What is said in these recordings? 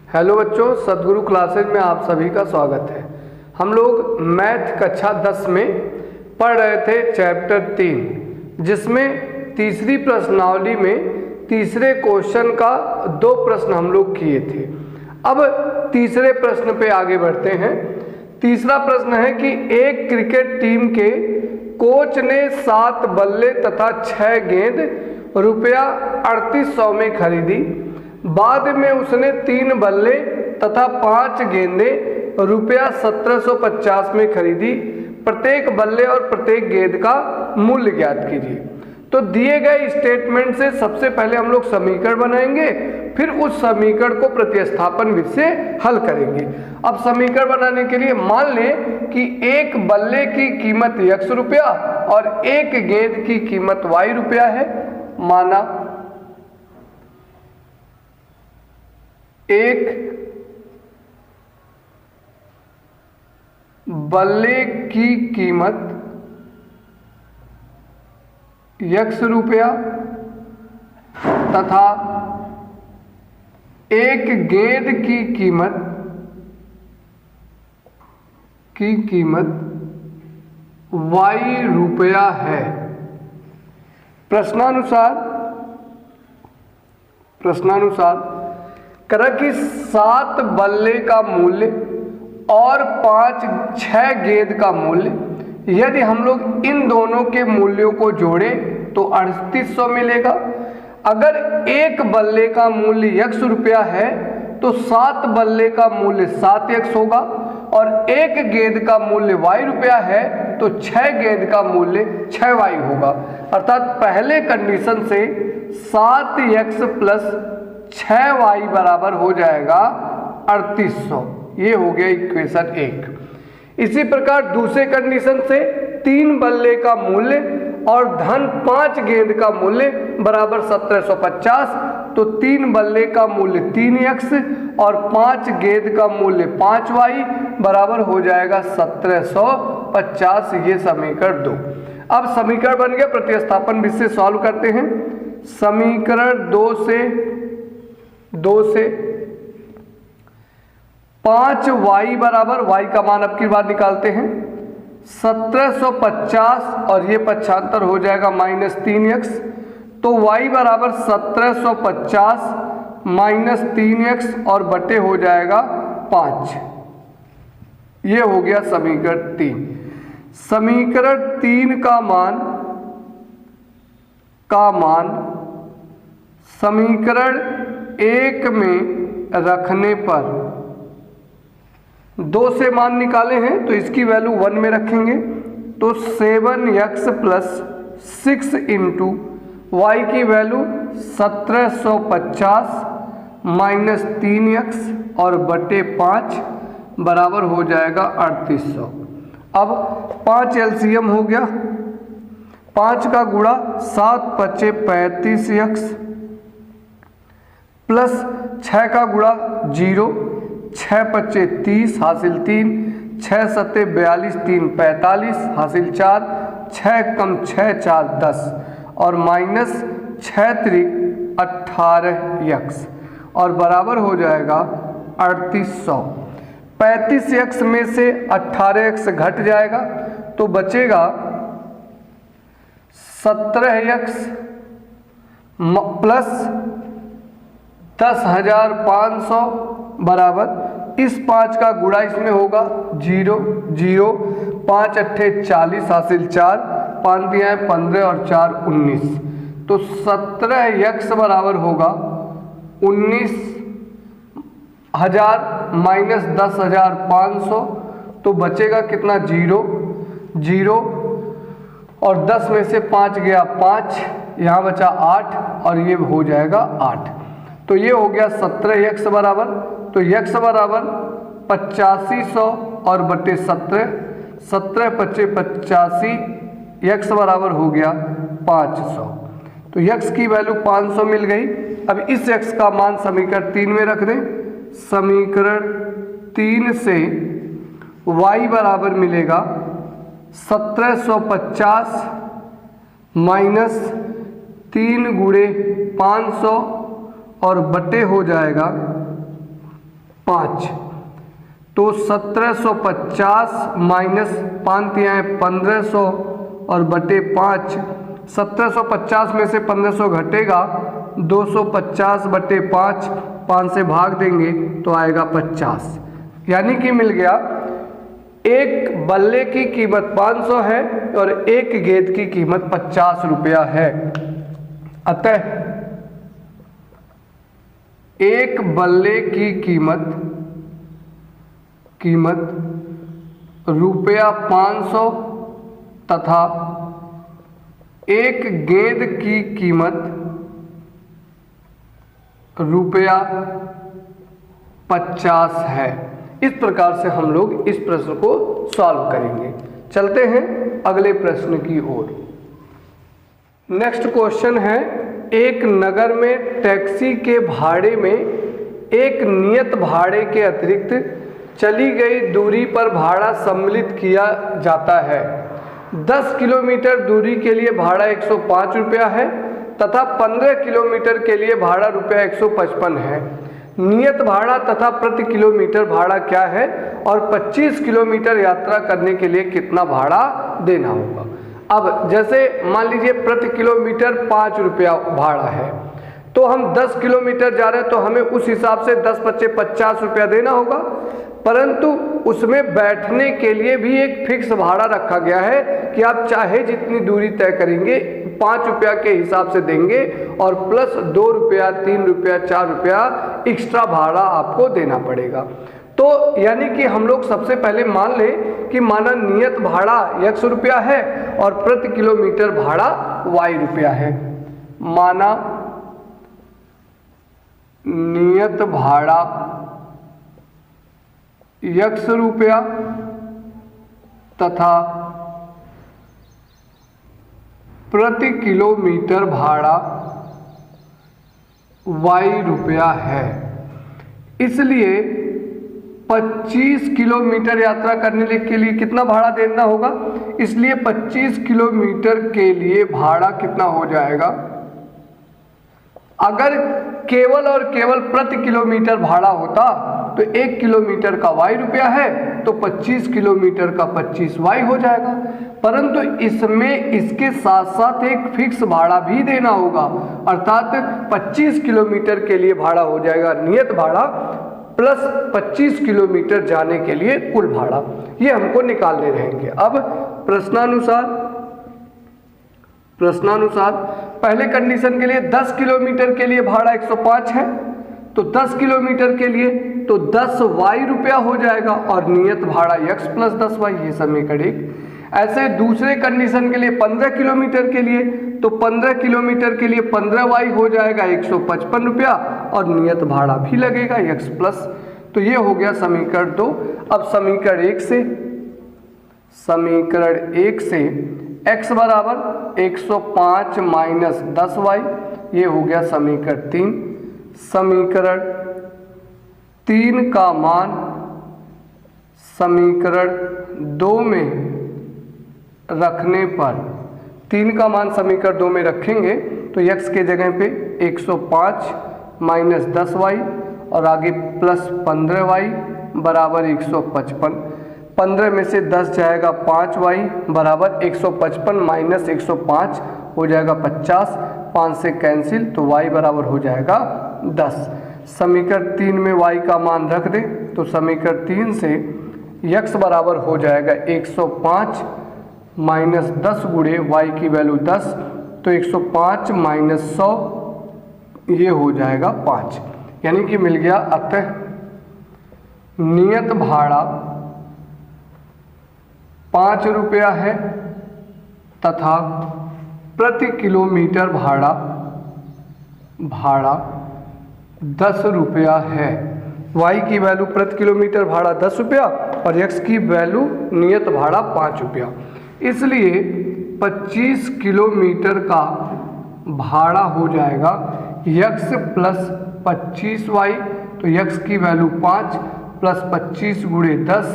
Hello बच्चों, सदगुरु classes में आप सभी का स्वागत है। हम लोग मैथ कक्षा 10 में पढ़ रहे थे चैप्टर 3, जिसमें तीसरी प्रश्नावली में तीसरे क्वेश्चन का 2 प्रश्न हम लोग किए थे। अब तीसरे प्रश्न पे आगे बढ़ते हैं। तीसरा प्रश्न है कि एक क्रिकेट टीम के कोच ने 7 बल्ले तथा 6 गेंद रुपया 3800 में खरीदी। बाद में उसने 3 बल्ले तथा 5 गेंदें रुपया 1750 में खरीदी। प्रत्येक बल्ले और प्रत्येक गेंद का मूल्य ज्ञात कीजिए। तो दिए गए स्टेटमेंट से सबसे पहले हम लोग समीकरण बनाएंगे, फिर उस समीकरण को प्रतिस्थापन विधि से हल करेंगे। अब समीकरण बनाने के लिए मान लें कि एक बल्ले की कीमत x रुपया और एक गेंद की कीमत y रुपया है। माना एक बल्ले की कीमत x रुपया तथा एक गेंद की कीमत y रुपया है। प्रश्नानुसार करा कि 7 बल्ले का मूल्य और 6 गेंद का मूल्य, यदि हम लोग इन दोनों के मूल्यों को जोड़ें तो 3800 मिलेगा। अगर एक बल्ले का मूल्य x रुपया है तो 7 बल्ले का मूल्य 7x होगा, और एक गेंद का मूल्य y रुपया है तो 6 गेंद का मूल्य 6y होगा। अर्थात पहले कंडीशन से 7x प्लस 6y बराबर हो जाएगा 3800। ये हो गया इक्वेशन 1। इसी प्रकार दूसरे कंडीशन से 3 बल्ले का मूल्य और धन 5 गेंद का मूल्य बराबर 1750, तो 3 बल्ले का मूल्य 3x और 5 गेंद का मूल्य 5y बराबर हो जाएगा 1750। ये समीकरण 2। अब समीकरण बन गया, प्रतिस्थापन विधि से सॉल्व करते हैं। समीकरण 2 से 5y बराबर, y का मान अब की बार निकालते हैं 1750 और ये पक्षांतर हो जाएगा -3x, तो y बराबर 1750 -3x और बटे हो जाएगा 5। ये हो गया समीकरण 3। समीकरण 3 का मान समीकरण 1 में रखने पर 2 से मान निकाले हैं तो इसकी वैल्यू 1 में रखेंगे, तो 7x प्लस 6 इंटू वाई की वैल्यू 1750 -3x और बटे 5 बराबर हो जाएगा 3800। अब 5 एलसीएम हो गया, 5 का गुणा 7 पचे 35x प्लस 6 का गुणा 0, 6 पच्चे 30 हासिल 3, 6 सत्ते 42, 3 45 हासिल 4, 6 कम 6 4 10 और माइनस 6 त्रिक 18x और बराबर हो जाएगा 3800। 35x में से 18x घट जाएगा तो बचेगा 17x प्लस 10,500 बराबर इस 5 का गुणा इसमें होगा 0 0, 5 अट्ठे 40 हासिल 4, 5 दिया 15 और 4 19, तो 17x बराबर होगा 19,000 माइनस 10,500, तो बचेगा कितना 0 0 और 10 में से 5 गया 5, यहाँ बचा 8 और ये हो जाएगा 8। तो ये हो गया 17x बराबर, तो x बराबर 8500 और बटे 17, 17 पच्चे 85, x बराबर हो गया 500। तो x की वैल्यू 500 मिल गई। अब इस x का मान समीकरण 3 में रख दें। समीकरण 3 से y बराबर मिलेगा 1750 माइनस 3 गुणे 500 और बटे हो जाएगा 5, तो 1750 माइनस 5 हैं 1500 और बटे 5, 1750 में से 1500 घटेगा 250 बटे 5, 5 से भाग देंगे तो आएगा 50, यानी कि मिल गया एक बल्ले की कीमत 500 है और एक गेंद की कीमत 50 रुपया है। अतः एक बल्ले की कीमत रुपया 500 तथा एक गेंद की कीमत रुपया 50 है। इस प्रकार से हम लोग इस प्रश्न को सॉल्व करेंगे। चलते हैं अगले प्रश्न की ओर। नेक्स्ट क्वेश्चन है, एक नगर में टैक्सी के भाड़े में एक नियत भाड़े के अतिरिक्त चली गई दूरी पर भाड़ा सम्मिलित किया जाता है। 10 किलोमीटर दूरी के लिए भाड़ा 105 रुपया है तथा 15 किलोमीटर के लिए भाड़ा रुपया 155 है। नियत भाड़ा तथा प्रति किलोमीटर भाड़ा क्या है और 25 किलोमीटर यात्रा करने के लिए कितना भाड़ा देना होगा। अब जैसे मान लीजिए प्रति किलोमीटर 5 रुपया भाड़ा है, तो हम 10 किलोमीटर जा रहे हैं तो हमें उस हिसाब से 10 पच्चे 50 रुपया देना होगा, परंतु उसमें बैठने के लिए भी एक फिक्स भाड़ा रखा गया है कि आप चाहे जितनी दूरी तय करेंगे 5 रुपया के हिसाब से देंगे और प्लस 2 रुपया 3 रुपया 4 रुपया एक्स्ट्रा भाड़ा आपको देना पड़ेगा। तो यानी कि हम लोग सबसे पहले मान लें कि माना नियत भाड़ा x रुपया है और प्रति किलोमीटर भाड़ा y रुपया है। माना नियत भाड़ा x रुपया तथा प्रति किलोमीटर भाड़ा y रुपया है। इसलिए 25 किलोमीटर यात्रा करने के लिए कितना भाड़ा देना होगा, इसलिए 25 किलोमीटर के लिए भाड़ा कितना हो जाएगा। अगर केवल और केवल प्रति किलोमीटर भाड़ा होता तो 1 किलोमीटर का y रुपया है तो 25 किलोमीटर का 25y हो जाएगा, परंतु इसमें इसके साथ साथ एक फिक्स भाड़ा भी देना होगा, अर्थात 25 किलोमीटर के लिए भाड़ा हो जाएगा नियत भाड़ा प्लस 25 किलोमीटर जाने के लिए कुल भाड़ा, ये हमको निकालने रहेंगे। अब प्रश्नानुसार पहले कंडीशन के लिए 10 किलोमीटर के लिए भाड़ा 105 है, तो 10 किलोमीटर के लिए तो 10y रुपया हो जाएगा और नियत भाड़ा x प्लस 10y, ये समीकरण 1। ऐसे दूसरे कंडीशन के लिए 15 किलोमीटर के लिए तो 15 किलोमीटर के लिए 15y हो जाएगा 155 रुपया और नियत भाड़ा भी लगेगा x प्लस, तो ये हो गया समीकरण 2। अब समीकरण 1 से x बराबर 105 माइनस 10y, ये हो गया समीकरण 3। समीकरण 3 का मान समीकरण 2 में रखने पर, 3 का मान समीकरण 2 में रखेंगे तो x के जगह पे 105 माइनस 10y और आगे प्लस 15y बराबर 155। 15 में से 10 जाएगा 5y बराबर 155 माइनस 105 हो जाएगा 50, 5 से कैंसिल तो y बराबर हो जाएगा 10। समीकरण 3 में y का मान रख दें तो समीकरण 3 से x बराबर हो जाएगा 105 माइनस 10 गुणे y की वैल्यू 10, तो 105 माइनस 100 ये हो जाएगा 5, यानी कि मिल गया। अतः नियत भाड़ा 5 रुपया है तथा प्रति किलोमीटर भाड़ा 10 रुपया है। y की वैल्यू प्रति किलोमीटर भाड़ा 10 रुपया और x की वैल्यू नियत भाड़ा 5 रुपया, इसलिए 25 किलोमीटर का भाड़ा हो जाएगा x प्लस 25y, तो x की वैल्यू 5 प्लस 25 गुणे 10,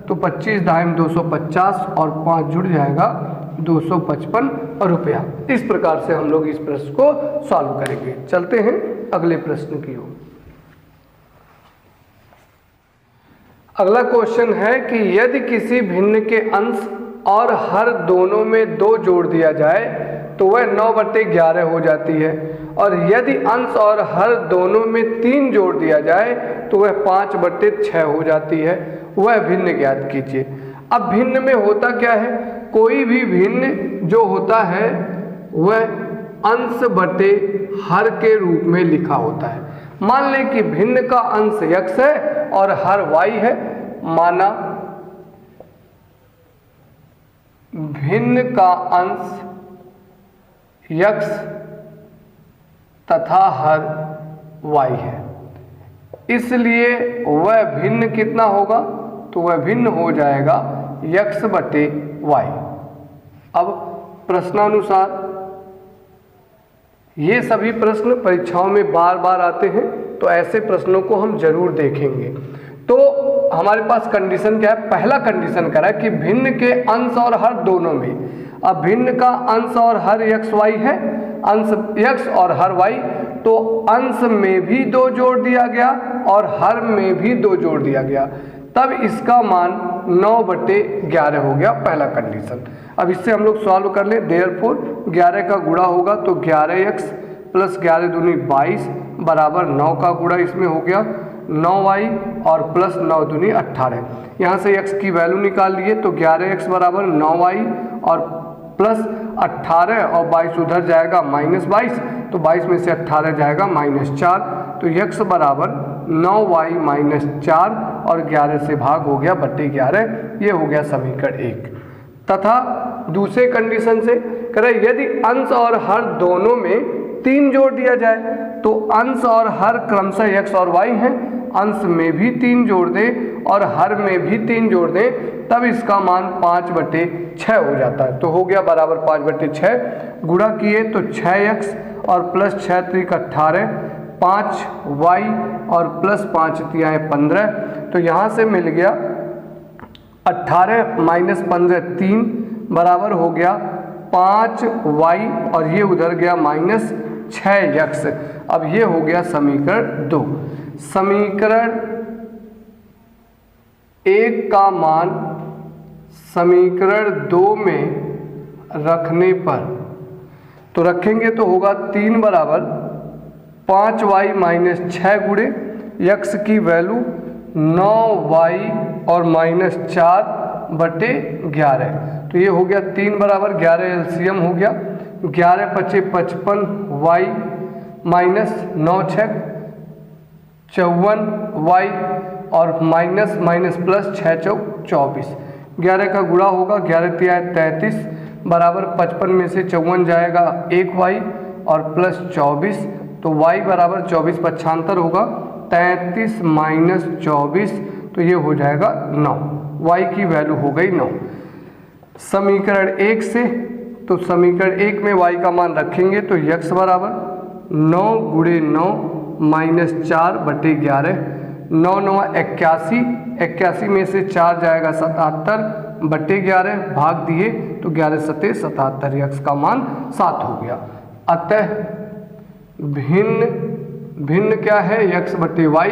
तो 25 दाहिम 250 और 5 जुड़ जाएगा 255 रुपया। इस प्रकार से हम लोग इस प्रश्न को सॉल्व करेंगे। चलते हैं अगले प्रश्न की ओर। अगला क्वेश्चन है कि यदि किसी भिन्न के अंश और हर दोनों में 2 जोड़ दिया जाए तो वह 9/11 हो जाती है, और यदि अंश और हर दोनों में 3 जोड़ दिया जाए तो वह 5/6 हो जाती है। वह भिन्न ज्ञात कीजिए। अब भिन्न में होता क्या है, कोई भी भिन्न जो होता है वह अंश बटे हर के रूप में लिखा होता है। मान लें कि भिन्न का अंश x है और हर y है। माना भिन्न का अंश x तथा हर y है, इसलिए वह भिन्न कितना होगा, तो वह भिन्न हो जाएगा x/y। अब प्रश्नानुसार ये सभी प्रश्न परीक्षाओं में बार बार आते हैं, तो ऐसे प्रश्नों को हम जरूर देखेंगे। तो हमारे पास कंडीशन क्या है, पहला कंडीशन करा कि भिन्न के अंश और हर दोनों में। अब भिन्न का अंश और हर x y है, अंश x और हर y, तो अंश में भी 2 जोड़ दिया गया और हर में भी 2 जोड़ दिया गया, तब इसका मान 9/11 हो गया, पहला कंडीशन। अब इससे हम लोग सॉल्व कर लें। देयरफॉर 11 का गुणा होगा तो 11x + 11 दूनी 22 बराबर 9 का गुणा इसमें हो गया 9y और प्लस 9 दूनी 18। यहाँ से x की वैल्यू निकाल लिए तो 11x बराबर 9y और प्लस 18 और 22 उधर जाएगा -22, तो 22 में से 18 जाएगा -4, तो x बराबर 9y - 4 और 11 से भाग हो गया बटे 11। ये हो गया समीकरण 1। तथा दूसरे कंडीशन से करें, यदि अंश और हर दोनों में 3 जोड़ दिया जाए तो अंश और हर क्रमशः x और y हैं, अंश में भी 3 जोड़ दें और हर में भी 3 जोड़ दें, तब इसका मान 5/6 हो जाता है। तो हो गया बराबर 5/6। गुणा किए तो 6x और प्लस 6 × 3 = 18, 5y और प्लस 5 × 3 = 15, तो यहाँ से मिल गया 18 - 15 3 बराबर हो गया 5y और ये उधर गया -6x। अब ये हो गया समीकरण 2। समीकरण 1 का मान समीकरण 2 में रखने पर, तो रखेंगे तो होगा 3 बराबर 5y - 6 गुणे x की वैल्यू 9y और -4/11, तो ये हो गया 3 बराबर 11 एलसीएम हो गया 11 × 5 = 55, y -9 × 6 = 54y और माइनस प्लस 6 × 4 = 24। 11 का गुणा होगा 11 × 3 = 33 बराबर 55 में से 54 जाएगा 1y और प्लस 24, तो y बराबर 24 पक्षांतर होगा 33 - 24, तो ये हो जाएगा 9। y की वैल्यू हो गई 9 समीकरण 1 से। तो समीकरण 1 में y का मान रखेंगे तो x बराबर 9 × 9 - 4/11, 9 × 9 = 81, 81 में से 4 जाएगा 77/11, भाग दिए तो 11 × 7 = 77, x का मान 7 हो गया। अतः भिन्न क्या है, x/y,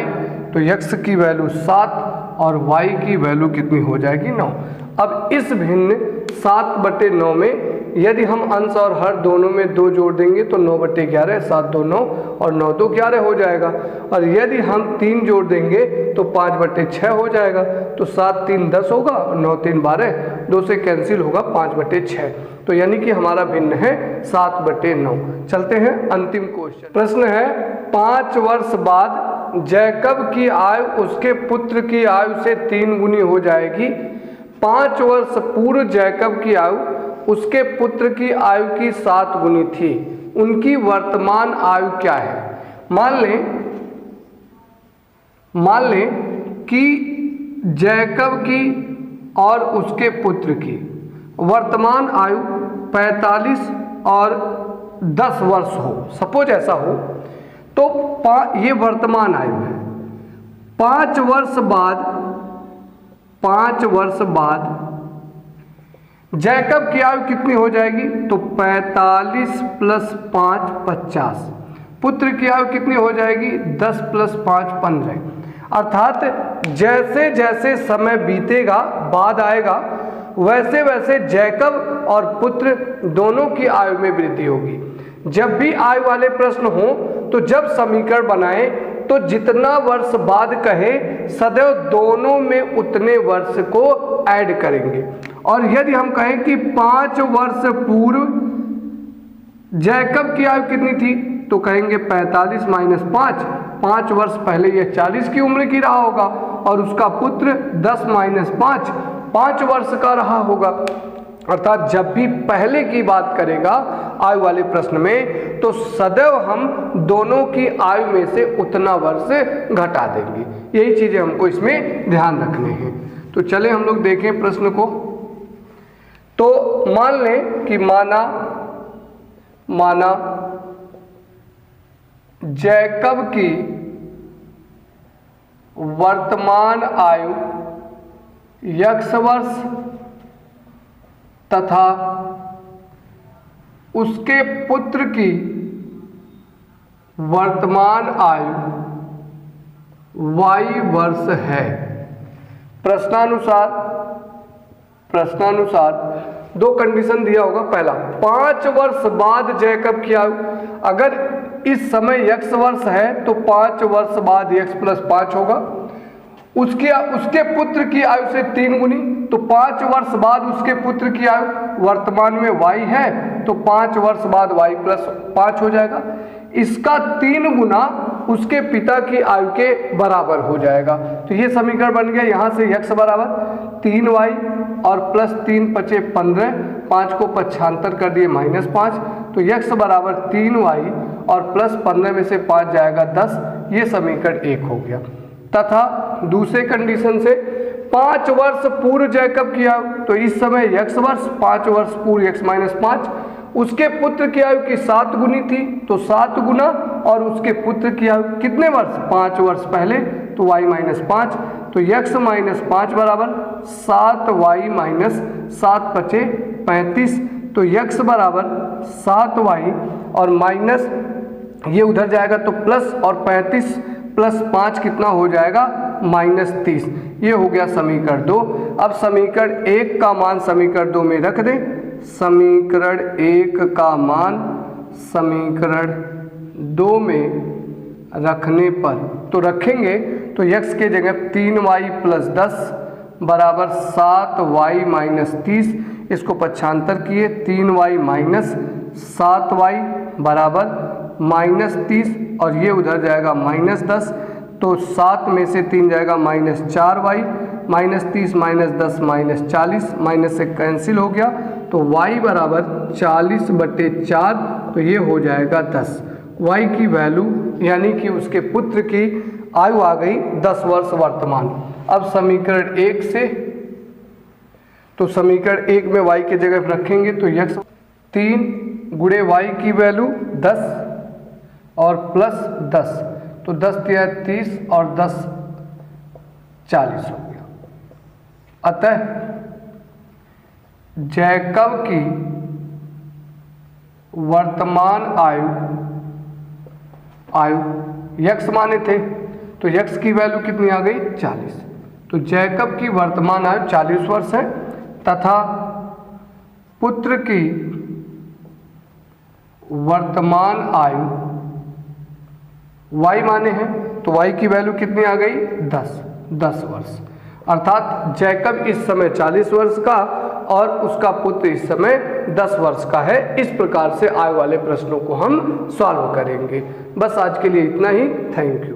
तो x की वैल्यू 7 और y की वैल्यू कितनी हो जाएगी 9। अब इस भिन्न 7/9 में यदि हम अंश और हर दोनों में 2 जोड़ देंगे तो 9/11, 7 2 9 और 9 2 11 हो जाएगा, और यदि हम 3 जोड़ देंगे तो 5/6 हो जाएगा, तो 7 3 10 होगा और 9 3 12, 2 से कैंसिल होगा 5/6, तो यानी कि हमारा भिन्न है 7/9। चलते हैं अंतिम क्वेश्चन। प्रश्न है 5 वर्ष बाद जैकब की आयु उसके पुत्र की आयु से 3 गुनी हो जाएगी। 5 वर्ष पूर्व जैकब की आयु उसके पुत्र की आयु की 7 गुनी थी। उनकी वर्तमान आयु क्या है? मान लें कि जैकब की और उसके पुत्र की वर्तमान आयु 45 और 10 वर्ष हो, सपोज ऐसा हो, तो ये वर्तमान आयु है। 5 वर्ष बाद जैकब की आयु कितनी हो जाएगी? तो 45 + 5 50। पुत्र की आयु कितनी हो जाएगी? 10 + 5 15। अर्थात जैसे जैसे समय बीतेगा, बाद आएगा, वैसे वैसे जैकब और पुत्र दोनों की आयु में वृद्धि होगी। जब भी आयु वाले प्रश्न हो तो जब समीकरण बनाएं तो जितना वर्ष बाद कहे सदैव दोनों में उतने वर्ष को ऐड करेंगे। और यदि हम कहें कि 5 वर्ष पूर्व जैकब की आयु कितनी थी तो कहेंगे 45 माइनस 5 वर्ष पहले यह 40 की उम्र की रहा होगा और उसका पुत्र 10 माइनस 5 वर्ष का रहा होगा। अर्थात जब भी पहले की बात करेगा आयु वाले प्रश्न में तो सदैव हम दोनों की आयु में से उतना वर्ष घटा देंगे। यही चीजें हमको इसमें ध्यान रखने हैं। तो चले हम लोग देखें प्रश्न को। तो मान लें कि माना जैकब की वर्तमान आयु x वर्ष तथा उसके पुत्र की वर्तमान आयु y वर्ष है। प्रश्नानुसार दो कंडीशन दिया होगा। पहला, 5 वर्ष बाद जैकब की आयु, अगर इस समय x वर्ष है तो 5 वर्ष बाद x प्लस 5 होगा। उसके पुत्र की आयु से 3 गुनी, तो 5 वर्ष बाद उसके पुत्र की आयु वर्तमान में y है तो 5 वर्ष बाद y प्लस 5 हो जाएगा। इसका 3 गुना उसके पिता की आयु के बराबर हो जाएगा। तो ये समीकरण बन गया। यहाँ से x बराबर 3y और प्लस 3 पचे 15, 5 को पक्षांतर कर दिए -5, तो x बराबर 3y और प्लस 15 में से 5 जाएगा 10। ये समीकरण 1 हो गया। तथा दूसरे कंडीशन से 5 वर्ष पूर्व जैकब की आयु, तो इस समय x वर्ष, 5 वर्ष पूर्व x माइनस 5, उसके पुत्र की आयु की 7 गुनी थी तो 7 गुना और उसके पुत्र की आयु कितने वर्ष, 5 वर्ष पहले, तो y माइनस 5, तो x माइनस 5 बराबर 7y माइनस 7 पचे 35, तो x बराबर 7y और माइनस ये उधर जाएगा तो प्लस, और 35 प्लस 5 कितना हो जाएगा, -30। ये हो गया समीकरण 2। अब समीकरण 1 का मान समीकरण 2 में रख दें। समीकरण 1 का मान समीकरण 2 में रखने पर तो रखेंगे तो x के जगह 3y प्लस 10 बराबर 7y माइनस 30, इसको पक्षांतर किए 3y माइनस 7y बराबर -30 और ये उधर जाएगा -10, तो 7 में से 3 जाएगा -4y, -30 -10 -40, माइनस से कैंसिल हो गया तो y बराबर 40/4, तो ये हो जाएगा 10। y की वैल्यू यानी कि उसके पुत्र की आयु आ गई 10 वर्ष वर्तमान। अब समीकरण 1 से, तो समीकरण 1 में y के जगह रखेंगे तो x 3 गुणे y की वैल्यू 10 और प्लस 10, तो 10 तिया 30 और 10 40 हो गया। अतः जैकब की वर्तमान आयु x माने थे तो x की वैल्यू कितनी आ गई, 40। तो जैकब की वर्तमान आयु 40 वर्ष है तथा पुत्र की वर्तमान आयु y माने हैं तो y की वैल्यू कितनी आ गई, 10 वर्ष। अर्थात जैकब इस समय 40 वर्ष का और उसका पुत्र इस समय 10 वर्ष का है। इस प्रकार से आयु वाले प्रश्नों को हम सॉल्व करेंगे। बस आज के लिए इतना ही। Thank you.